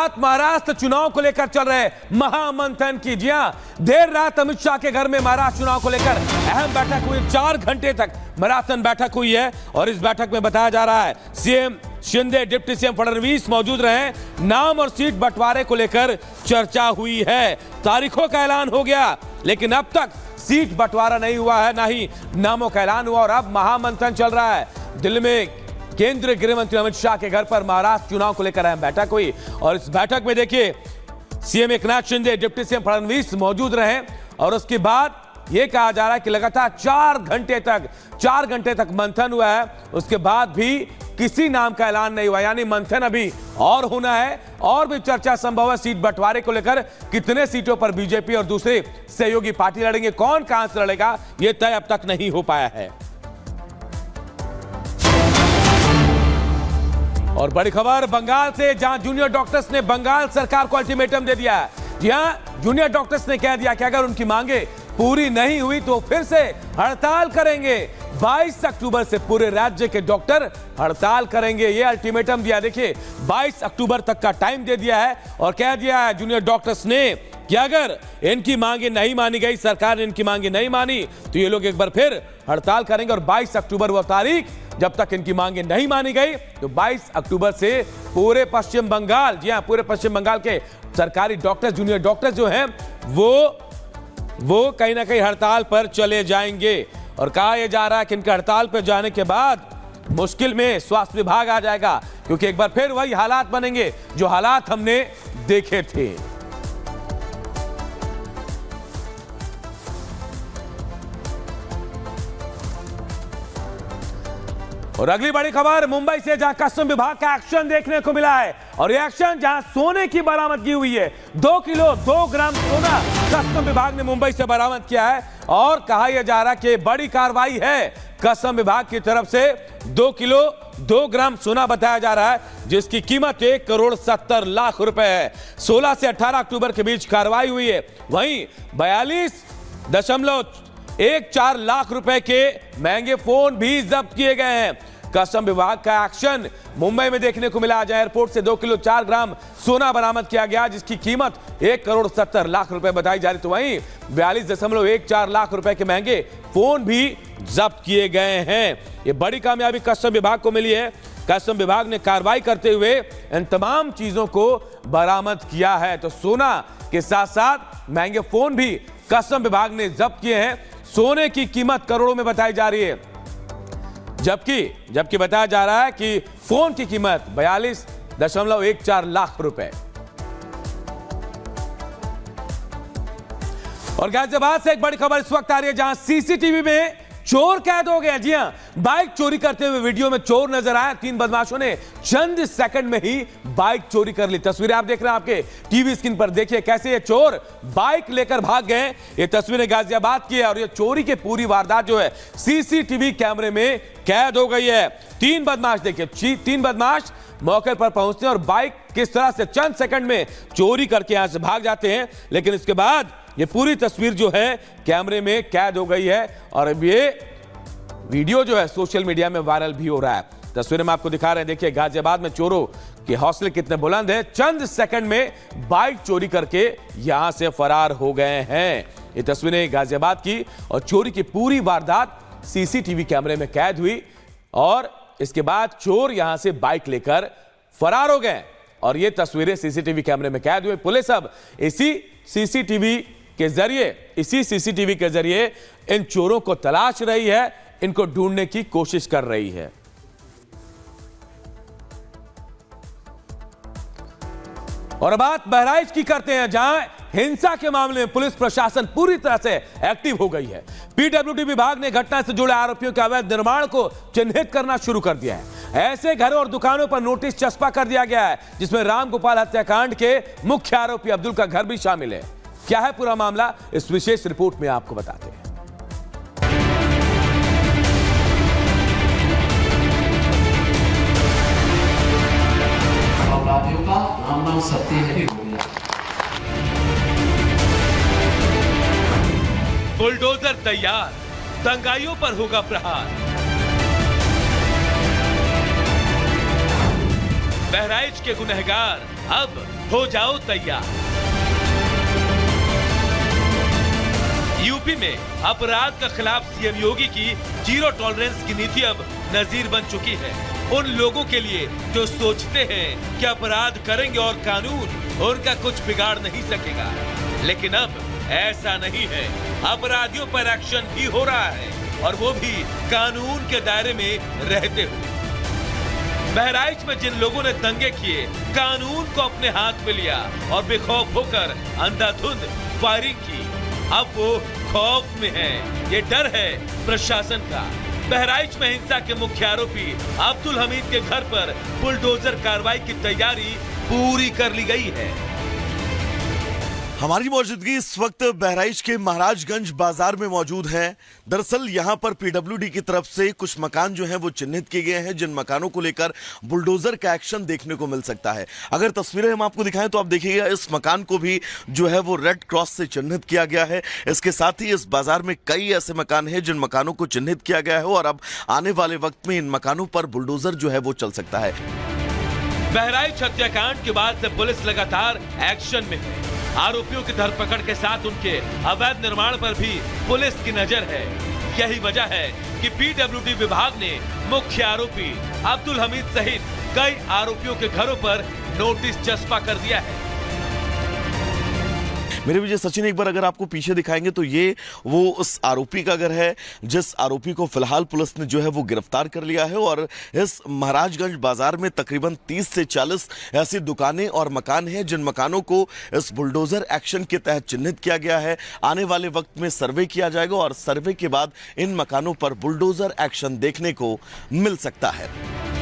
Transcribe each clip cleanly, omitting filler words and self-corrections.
रात महाराष्ट्र चुनाव को लेकर चल रहे महामंथन की। जी हां, देर रात अमित शाह के घर में महाराष्ट्र चुनाव को लेकर अहम बैठक हुई। 4 घंटे तक मैराथन बैठक हुई है और इस बैठक में बताया जा रहा है CM Shinde, deputy CM Fadnavis मौजूद रहे। नाम और सीट बंटवारे को लेकर चर्चा हुई है। तारीखों का ऐलान हो गया, लेकिन अब तक सीट बंटवारा नहीं हुआ है, ना ही नामों का ऐलान हुआ और अब महामंथन चल रहा है। दिल्ली में केंद्रीय गृह मंत्री अमित शाह के घर पर महाराष्ट्र चुनाव को लेकर अहम बैठक हुई और इस बैठक में देखिए CM Eknath Shinde, deputy CM Fadnavis मौजूद रहे और उसके बाद यह कहा जा रहा है कि लगातार 4 घंटे तक मंथन हुआ है। उसके बाद भी किसी नाम का ऐलान नहीं हुआ, यानी मंथन अभी और होना है और भी चर्चा संभव है। सीट बंटवारे को लेकर कितने सीटों पर बीजेपी और दूसरे सहयोगी पार्टी लड़ेंगे, कौन कहां से लड़ेगा, यह तय अब तक नहीं हो पाया है। और बड़ी खबर बंगाल से, जहां जूनियर डॉक्टर्स ने बंगाल सरकार को अल्टीमेटम दे दिया है। जी हां, जूनियर डॉक्टर्स ने कह दिया कि अगर उनकी मांगे पूरी नहीं हुई तो फिर से हड़ताल करेंगे। 22 अक्टूबर से पूरे राज्य के डॉक्टर हड़ताल करेंगे, यह अल्टीमेटम दिया। देखिए 22 अक्टूबर तक का टाइम दे दिया है और कह दिया है जूनियर डॉक्टर्स ने कि अगर इनकी मांगे नहीं मानी गई, सरकार ने इनकी मांगे नहीं मानी तो ये लोग एक बार फिर हड़ताल करेंगे। और 22 अक्टूबर वो तारीख जब तक इनकी मांगे नहीं मानी गई तो 22 अक्टूबर से पूरे पश्चिम बंगाल, जी हां, पूरे पश्चिम बंगाल के सरकारी डॉक्टर, जूनियर डॉक्टर जो हैं वो कहीं ना कहीं हड़ताल पर चले जाएंगे। और कहा यह जा रहा है कि इनके हड़ताल पर जाने के बाद मुश्किल में स्वास्थ्य विभाग आ जाएगा, क्योंकि एक बार फिर वही हालात बनेंगे जो हालात हमने देखे थे। और अगली बड़ी खबर मुंबई से, जहां कस्टम विभाग का एक्शन देखने को मिला है और ये एक्शन जहां सोने की बरामदगी हुई है। 2 किलो 2 ग्राम सोना कस्टम विभाग ने मुंबई से बरामद किया है और कहा यह जा रहा कि बड़ी कार्रवाई है कस्टम विभाग की तरफ से। 2 किलो 2 ग्राम सोना बताया जा रहा है, जिसकी कीमत 1 करोड़ 70 लाख रुपए है। 16 से 18 अक्टूबर के बीच कार्रवाई हुई है। वहीं 42.14 लाख रुपए के महंगे फोन भी जब्त किए गए हैं। कस्टम विभाग का एक्शन मुंबई में देखने को मिला, जहां एयरपोर्ट से 2 किलो 4 ग्राम सोना बरामद किया गया, जिसकी कीमत 1 करोड़ 70 लाख रुपए बताई जा रही। तो वहीं 42.14 लाख रुपए के महंगे फोन भी जब्त किए गए हैं। ये बड़ी कामयाबी कस्टम विभाग को मिली है। कस्टम विभाग ने कार्रवाई करते हुए इन तमाम चीजों को बरामद किया है। तो सोना के साथ साथ महंगे फोन भी कस्टम विभाग ने जब्त किए हैं। सोने की कीमत करोड़ों में बताई जा रही है, जबकि बताया जा रहा है कि फोन की कीमत 42.14 लाख रुपए। और गाजियाबाद से एक बड़ी खबर इस वक्त आ रही है, जहां सीसीटीवी में चोर कैद हो गया। जी हां, बाइक चोरी करते हुए वीडियो में चोर नजर आया। 3 बदमाशों ने चंद सेकंड में ही बाइक चोरी कर ली। तस्वीरें आप देख रहे हैं आपके टीवी स्क्रीन पर। देखिए कैसे ये चोर बाइक लेकर भाग गए। ये तस्वीरें गाजियाबाद की है और ये चोरी की पूरी वारदात जो है सीसीटीवी कैमरे में कैद हो गई है। 3 बदमाश, देखिए 3 बदमाश मौके पर पहुंचते हैं और बाइक किस तरह से चंद सेकंड में चोरी करके यहां से भाग जाते हैं। लेकिन इसके बाद ये पूरी तस्वीर जो है कैमरे में कैद हो गई है और अब ये वीडियो जो है सोशल मीडिया में वायरल भी हो रहा है। तस्वीरें में आपको दिखा रहे हैं। देखिए गाजियाबाद में चोरों के हौसले कितने बुलंद है। चंद सेकंड में बाइक चोरी करके यहां से फरार हो गए हैं। ये तस्वीरें गाजियाबाद की और चोरी की पूरी वारदात सीसीटीवी कैमरे में कैद हुई और इसके बाद चोर यहां से बाइक लेकर फरार हो गए और ये तस्वीरें सीसीटीवी कैमरे में कैद हुई। पुलिस अब इसी सीसीटीवी के जरिए इन चोरों को तलाश रही है, इनको ढूंढने की कोशिश कर रही है। और बात बहराइच की करते हैं, जहां हिंसा के मामले में पुलिस प्रशासन पूरी तरह से एक्टिव हो गई है। पीडब्ल्यूडी विभाग ने घटना से जुड़े आरोपियों के अवैध निर्माण को चिन्हित करना शुरू कर दिया है। ऐसे घरों और दुकानों पर नोटिस चस्पा कर दिया गया है, जिसमें रामगोपाल हत्याकांड के मुख्य आरोपी अब्दुल का घर भी शामिल है। क्या है पूरा मामला, इस विशेष रिपोर्ट में आपको बताते हैं। अपराधियों का नाम सत्य है। बुलडोजर तैयार, दंगाइयों पर होगा प्रहार। बहराइच के गुनहगार अब हो जाओ तैयार। यूपी में अपराध के खिलाफ सीएम योगी की जीरो टॉलरेंस की नीति अब नजीर बन चुकी है। उन लोगों के लिए जो सोचते हैं कि अपराध करेंगे और कानून उनका कुछ बिगाड़ नहीं सकेगा, लेकिन अब ऐसा नहीं है। अपराधियों पर एक्शन भी हो रहा है और वो भी कानून के दायरे में रहते हुए। बहराइच में जिन लोगों ने दंगे किए, कानून को अपने हाथ में लिया और बेखौफ होकर अंधाधुंध फायरिंग की, अब वो खौफ में है। ये डर है प्रशासन का। बहराइच में हिंसा के मुख्य आरोपी अब्दुल हमीद के घर पर बुलडोजर कार्रवाई की तैयारी पूरी कर ली गई है। हमारी मौजूदगी इस वक्त बहराइच के महाराजगंज बाजार में मौजूद है। दरअसल यहां पर पीडब्ल्यूडी की तरफ से कुछ मकान जो हैं वो चिन्हित किए गए हैं, जिन मकानों को लेकर बुलडोजर का एक्शन देखने को मिल सकता है। अगर तस्वीरें हम आपको दिखाएं तो आप देखिएगा इस मकान को भी जो है वो रेड क्रॉस से चिन्हित किया गया है। इसके साथ ही इस बाजार में कई ऐसे मकान हैं जिन मकानों को चिन्हित किया गया है और अब आने वाले वक्त में इन मकानों पर बुलडोजर जो है वो चल सकता है। बहराइच हत्याकांड के बाद से पुलिस लगातार एक्शन में है। आरोपियों की धरपकड़ के साथ उनके अवैध निर्माण पर भी पुलिस की नजर है। यही वजह है कि पीडब्ल्यूडी विभाग ने मुख्य आरोपी अब्दुल हमीद सहित कई आरोपियों के घरों पर नोटिस चस्पा कर दिया है। मेरे विजय सचिन, एक बार अगर आपको पीछे दिखाएंगे तो ये वो उस आरोपी का घर है जिस आरोपी को फिलहाल पुलिस ने जो है वो गिरफ्तार कर लिया है। और इस महाराजगंज बाजार में तकरीबन 30 से 40 ऐसी दुकानें और मकान हैं जिन मकानों को इस बुलडोजर एक्शन के तहत चिन्हित किया गया है। आने वाले वक्त में सर्वे किया जाएगा और सर्वे के बाद इन मकानों पर बुलडोजर एक्शन देखने को मिल सकता है।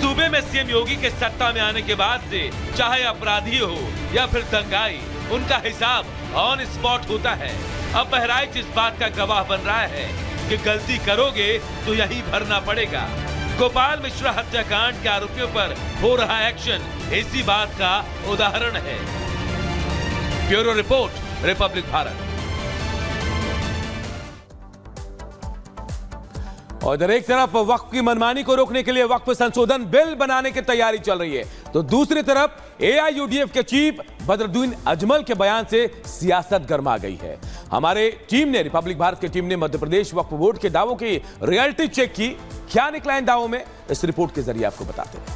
सूबे में सीएम योगी के सत्ता में आने के बाद से चाहे अपराधी हो या फिर दंगाई, उनका हिसाब ऑन स्पॉट होता है। अब बहराइच इस बात का गवाह बन रहा है कि गलती करोगे तो यही भरना पड़ेगा। गोपाल मिश्रा हत्याकांड के आरोपियों पर हो रहा एक्शन इसी बात का उदाहरण है। Bureau report, Republic Bharat. और इधर एक तरफ वक्फ की मनमानी को रोकने के लिए वक्फ संशोधन बिल बनाने की तैयारी चल रही है, तो दूसरी तरफ एआईयूडीएफ के चीफ बदरुद्दीन अजमल के बयान से सियासत गर्मा गई है। हमारे टीम ने, रिपब्लिक भारत की टीम ने मध्य प्रदेश वक्फ बोर्ड के दावों की रियलिटी चेक की। क्या निकला इन दावों में, इस रिपोर्ट के जरिए आपको बताते हैं।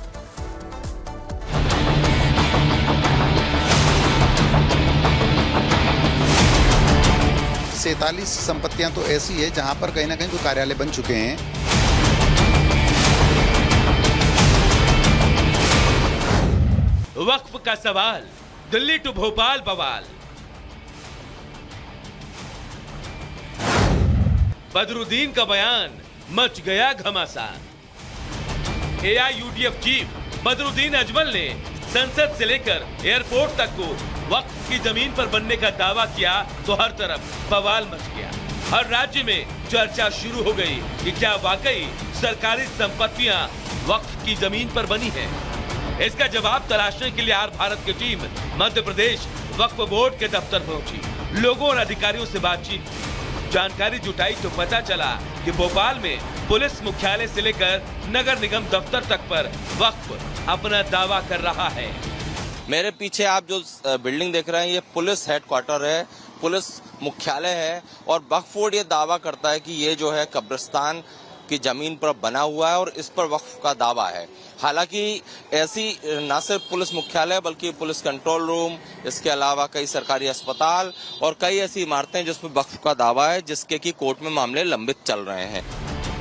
47 संपत्तियां तो ऐसी है जहां पर कहीं ना कहीं कोई कार्यालय बन चुके हैं। वक्फ का सवाल, दिल्ली टू भोपाल बवाल। बदरुद्दीन का बयान, मच गया घमासान। एआईयूडीएफ चीफ बदरुद्दीन अजमल ने संसद से लेकर एयरपोर्ट तक को वक्फ की जमीन पर बनने का दावा किया तो हर तरफ बवाल मच गया। हर राज्य में चर्चा शुरू हो गई कि क्या वाकई सरकारी संपत्तियां वक्फ की जमीन पर बनी है। इसका जवाब तलाशने के लिए आर भारत की टीम मध्य प्रदेश वक्फ बोर्ड के दफ्तर पहुंची। लोगों और अधिकारियों से बातचीत, जानकारी जुटाई तो पता चला कि भोपाल में पुलिस मुख्यालय से लेकर नगर निगम दफ्तर तक पर वक्फ अपना दावा कर रहा है। मेरे पीछे आप जो बिल्डिंग देख रहे हैं ये पुलिस हेडक्वार्टर है, पुलिस मुख्यालय है और वक्फ बोर्ड ये दावा करता है कि ये जो है कब्रिस्तान की जमीन पर बना हुआ है और इस पर वक्फ का दावा है। हालांकि ऐसी न सिर्फ पुलिस मुख्यालय बल्कि पुलिस कंट्रोल रूम, इसके अलावा कई सरकारी अस्पताल और कई ऐसी इमारतें जिसमें वक्फ का दावा है, जिसके की कोर्ट में मामले लंबित चल रहे हैं।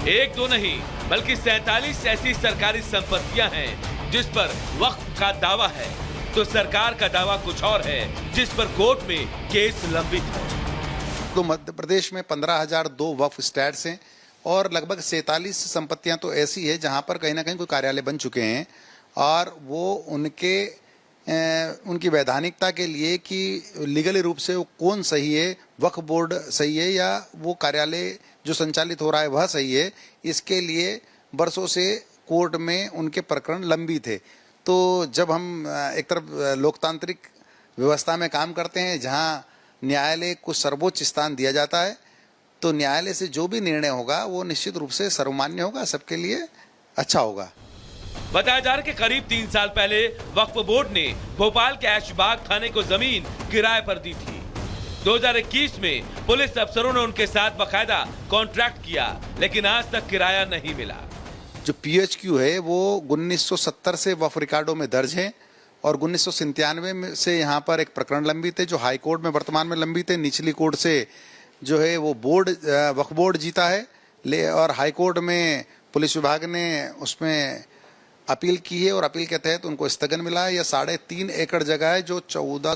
एक दो नहीं बल्कि 47 ऐसी सरकारी संपत्तियां हैं जिस पर वक्फ का दावा है, तो सरकार का दावा कुछ और है जिस पर कोर्ट में केस लंबित है। तो मध्य प्रदेश में 15,002 वक्फ स्टैट्स हैं और लगभग 47 संपत्तियां तो ऐसी है जहां पर कहीं ना कहीं कोई कार्यालय बन चुके हैं और वो उनकी वैधानिकता के लिए कि लीगली रूप से वो कौन सही है, वक्फ बोर्ड सही है या वो कार्यालय जो संचालित हो रहा है वह सही है, इसके लिए वर्षों से कोर्ट में उनके प्रकरण लंबित थे। तो जब हम एक तरफ लोकतांत्रिक व्यवस्था में काम करते हैं जहां न्यायालय को सर्वोच्च स्थान दिया जाता है, तो न्यायालय से जो भी निर्णय होगा वो निश्चित रूप से सर्वमान्य होगा, सबके लिए अच्छा होगा। बताया जा रहा है कि करीब 3 साल पहले वक्फ बोर्ड ने भोपाल के ऐशबाग थाने को जमीन किराए पर दी थी। 2021 में पुलिस अफसरों ने उनके साथ बाकायदा कॉन्ट्रैक्ट किया, लेकिन आज तक किराया नहीं मिला। जो PHQ है वो 1970 से वक्फ रिकॉर्डों में दर्ज है और 1997 में से यहाँ पर एक प्रकरण लंबित है जो हाई कोर्ट में वर्तमान में लंबित है। निचली कोर्ट से जो है वो वक्फ बोर्ड जीता है और हाई कोर्ट में पुलिस विभाग ने उसमें अपील की है और अपील के तहत उनको स्थगन मिला है। यह 3.5 एकड़ जगह है जो